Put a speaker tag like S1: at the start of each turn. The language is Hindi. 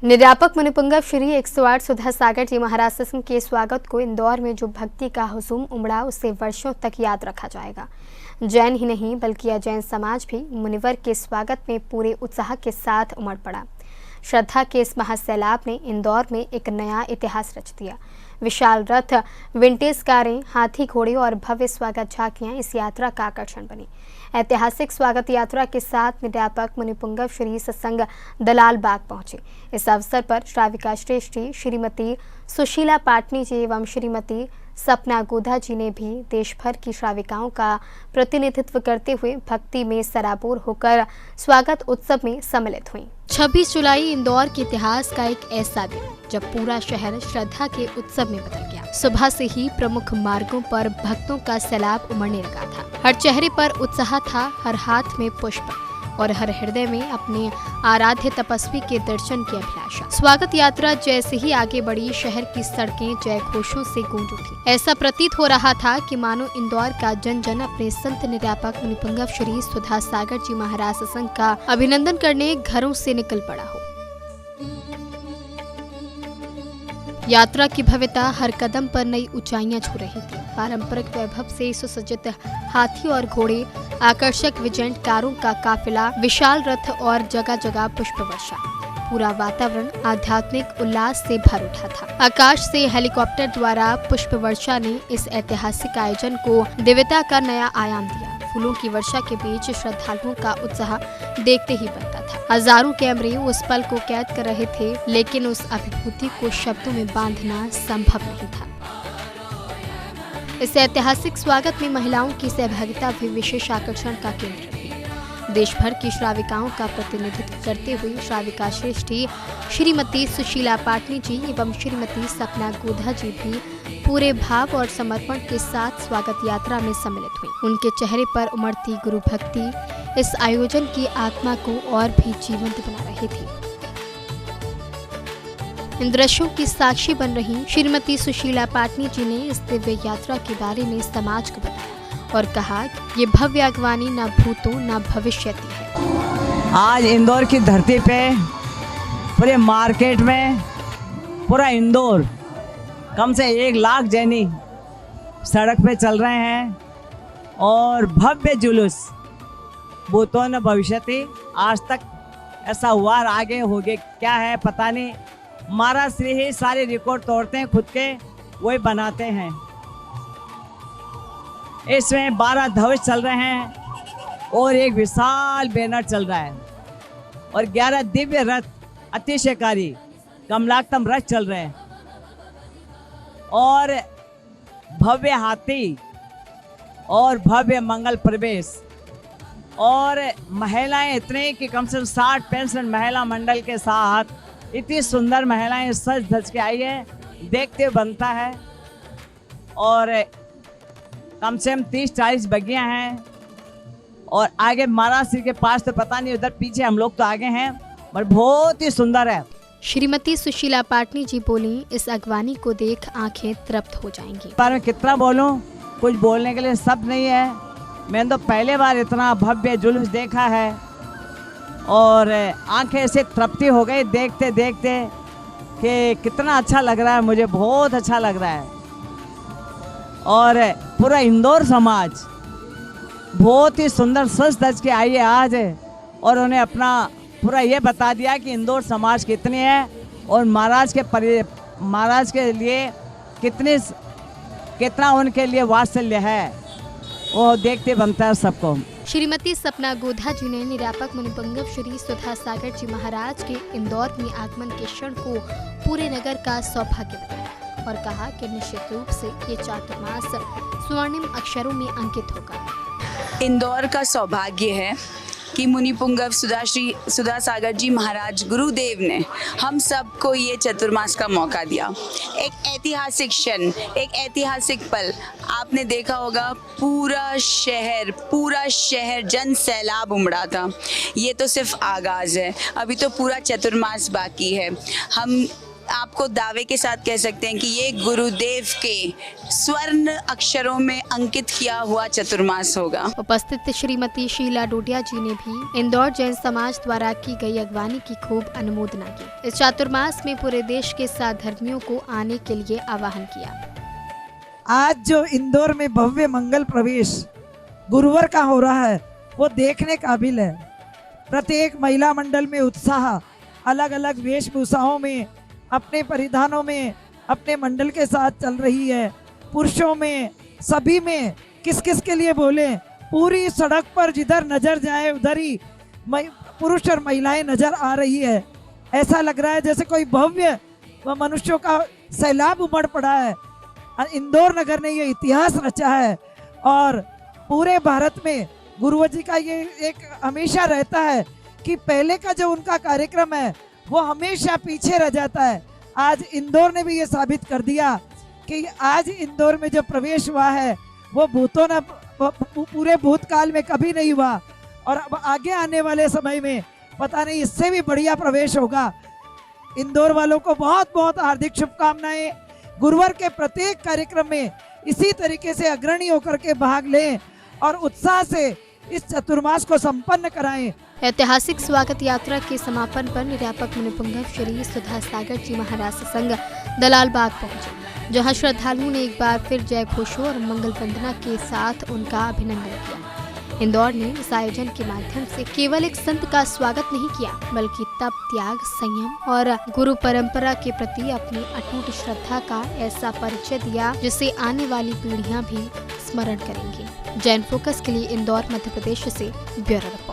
S1: निरापक मुनिपुंगव श्री 108 सुधा सागर जी महाराज सत्संग के स्वागत को इंदौर में जो भक्ति का हुजूम उमड़ा उसे वर्षों तक याद रखा जाएगा। जैन ही नहीं बल्कि अजैन समाज भी मुनिवर के स्वागत में पूरे उत्साह के साथ उमड़ पड़ा। श्रद्धा के इस महासैलाब ने इंदौर में एक नया इतिहास रच दिया। विशाल रथ, विंटेज कारें, हाथी घोड़े और भव्य स्वागत झांकियां इस यात्रा का आकर्षण बनी। ऐतिहासिक स्वागत यात्रा के साथ निरापक मुनिपुंगव श्री सत्संग दलाल बाग पहुंचे। इस अवसर पर श्राविका श्रेष्ठी श्रीमती सुशीला पाटनी जी एवं श्रीमती सपना गोधा जी ने भी देश भर की श्राविकाओं का प्रतिनिधित्व करते हुए भक्ति में सराबोर होकर स्वागत उत्सव में सम्मिलित हुई। 26 जुलाई इंदौर के इतिहास का एक ऐसा दिन जब पूरा शहर श्रद्धा के उत्सव में बदल गया। सुबह से ही प्रमुख मार्गों पर भक्तों का सैलाब उमड़ने लगा था। हर चेहरे पर उत्साह था, हर हाथ में पुष्प और हर हृदय में अपने आराध्य तपस्वी के दर्शन की अभिलाषा। स्वागत यात्रा जैसे ही आगे बढ़ी, शहर की सड़कें जय घोषों से गूंज उठी। ऐसा प्रतीत हो रहा था कि मानो इंदौर का जन जन अपने संत निरापक मुनिपुंगव श्री सुधा सागर जी महाराज सत्संग का अभिनंदन करने घरों से निकल पड़ा हो। यात्रा की भव्यता हर कदम पर नई ऊंचाइयां छू रही थी। पारंपरिक वैभव से सुसज्जित हाथी और घोड़े, आकर्षक विजेंट कारों का काफिला, विशाल रथ और जगह जगह पुष्प वर्षा, पूरा वातावरण आध्यात्मिक उल्लास से भर उठा था। आकाश से हेलीकॉप्टर द्वारा पुष्प वर्षा ने इस ऐतिहासिक आयोजन को दिव्यता का नया आयाम दिया। फूलों की वर्षा के बीच श्रद्धालुओं का उत्साह देखते ही बनता था। हजारों कैमरे उस पल को कैद कर रहे थे, लेकिन उस अभिभूति को शब्दों में बांधना संभव नहीं था। इस ऐतिहासिक स्वागत में महिलाओं की सहभागिता भी विशेष आकर्षण का केंद्र रही। देश भर की श्राविकाओं का प्रतिनिधित्व करते हुए श्राविका श्रेष्ठी श्रीमती सुशीला पाटनी जी एवं श्रीमती सपना गोधा जी भी पूरे भाव और समर्पण के साथ स्वागत यात्रा में सम्मिलित हुई। उनके चेहरे पर उमड़ती गुरु भक्ति इस आयोजन की आत्मा को और भी जीवंत बना रही थी। इन दृश्यों की साक्षी बन रही श्रीमती सुशीला पाटनी जी ने इस दिव्य यात्रा के बारे में समाज को बताया और कहा, ये भव्य अगवानी न भूतों न भविष्यति है।
S2: आज इंदौर की धरती पे पूरे मार्केट में पूरा इंदौर कम से 1 लाख जैनी सड़क पे चल रहे हैं और भव्य जुलूस भूतों न भविष्यति। आज तक ऐसा हुआ और आगे होगे क्या है पता नहीं। महाराज श्री ही सारे रिकॉर्ड तोड़ते हैं, खुद के वही बनाते हैं। इसमें 12 ध्वज चल रहे हैं और एक विशाल बैनर चल रहा है और 11 दिव्य रथ अतिशयकारी कमलाक्तम रथ चल रहे हैं और भव्य हाथी और भव्य मंगल प्रवेश और महिलाएं इतने कि कम से कम 60-65 महिला मंडल के साथ इतनी सुंदर महिलाएं सज धज के आई है, देखते बनता है। और कम से कम 30-40 बगियां हैं और आगे महाराज श्री के पास तो पता नहीं, उधर पीछे हम लोग तो आगे हैं, पर बहुत ही सुंदर है।
S1: श्रीमती सुशीला पाटनी जी बोली, इस अगवानी को देख आंखें तृप्त हो जाएंगी।
S2: पर मैं कितना बोलूं, कुछ बोलने के लिए शब्द नहीं है। मैंने तो पहले बार इतना भव्य जुलूस देखा है और आंखें ऐसे तृप्ति हो गई देखते देखते कि कितना अच्छा लग रहा है, मुझे बहुत अच्छा लग रहा है। और पूरा इंदौर समाज बहुत ही सुंदर सज धज के आई है आज और उन्हें अपना पूरा ये बता दिया कि इंदौर समाज कितनी है और महाराज के लिए कितना उनके लिए वात्सल्य है, वो देखते बनता है सबको।
S1: श्रीमती सपना गोधा जी ने निरापक मुनिपुंगव श्री सुधा सागर जी महाराज के इंदौर में आगमन के क्षण को पूरे नगर का सौभाग्य बताया और कहा कि निश्चित रूप से ये चातुर्मास स्वर्णिम अक्षरों में अंकित होगा।
S3: इंदौर का सौभाग्य है कि मुनिपुंगव सुधा सागर जी महाराज गुरुदेव ने हम सबको ये चतुर्मास का मौका दिया। एक ऐतिहासिक क्षण, एक ऐतिहासिक पल। आपने देखा होगा पूरा शहर जन सैलाब उमड़ा था। ये तो सिर्फ आगाज है, अभी तो पूरा चतुर्मास बाकी है। हम आपको दावे के साथ कह सकते हैं कि ये गुरुदेव के स्वर्ण अक्षरों में अंकित किया हुआ चतुर्मास होगा।
S1: उपस्थित श्रीमती शीला डोडिया जी ने भी इंदौर जैन समाज द्वारा की गई अगवानी की खूब अनुमोदना की। इस चातुर्मास में पूरे देश के साथ धर्मियों को आने के लिए आह्वान किया।
S4: आज जो इंदौर में भव्य मंगल प्रवेश गुरुवार का हो रहा है वो देखने काबिल है। प्रत्येक महिला मंडल में उत्साह, अलग अलग वेशभूषाओं में, अपने परिधानों में अपने मंडल के साथ चल रही है। पुरुषों में, सभी में, किस किस के लिए बोले, पूरी सड़क पर जिधर नजर जाए उधर ही पुरुष और महिलाएं नजर आ रही है। ऐसा लग रहा है जैसे कोई भव्य मनुष्यों का सैलाब उमड़ पड़ा है। इंदौर नगर ने ये इतिहास रचा है और पूरे भारत में गुरुवर जी का ये एक हमेशा रहता है कि पहले का जो उनका कार्यक्रम है वो हमेशा पीछे रह जाता है। आज इंदौर ने भी ये साबित कर दिया कि आज इंदौर में जो प्रवेश हुआ है वो भूतों न पूरे भूतकाल में कभी नहीं हुआ और अब आगे आने वाले समय में पता नहीं इससे भी बढ़िया प्रवेश होगा। इंदौर वालों को बहुत बहुत हार्दिक शुभकामनाएं। गुरुवार के प्रत्येक कार्यक्रम में इसी तरीके से अग्रणी होकर के भाग लें और उत्साह से इस चतुर्मास को संपन्न कराएं।
S1: ऐतिहासिक स्वागत यात्रा के समापन पर निर्यापक मुनिपुंगव श्री सुधा सागर जी महाराज संघ दलाल बाग पहुंचे, जहां श्रद्धालुओं ने एक बार फिर जय घोषों और मंगल वंदना के साथ उनका अभिनंदन किया। इंदौर ने इस आयोजन के माध्यम से केवल एक संत का स्वागत नहीं किया, बल्कि तप, त्याग, संयम और गुरु परंपरा के प्रति अपनी अटूट श्रद्धा का ऐसा परिचय दिया जिसे आने वाली पीढ़ियां भी स्मरण करेंगी। जैन फोकस के लिए इंदौर, मध्य प्रदेश से ब्यूरो रिपोर्ट।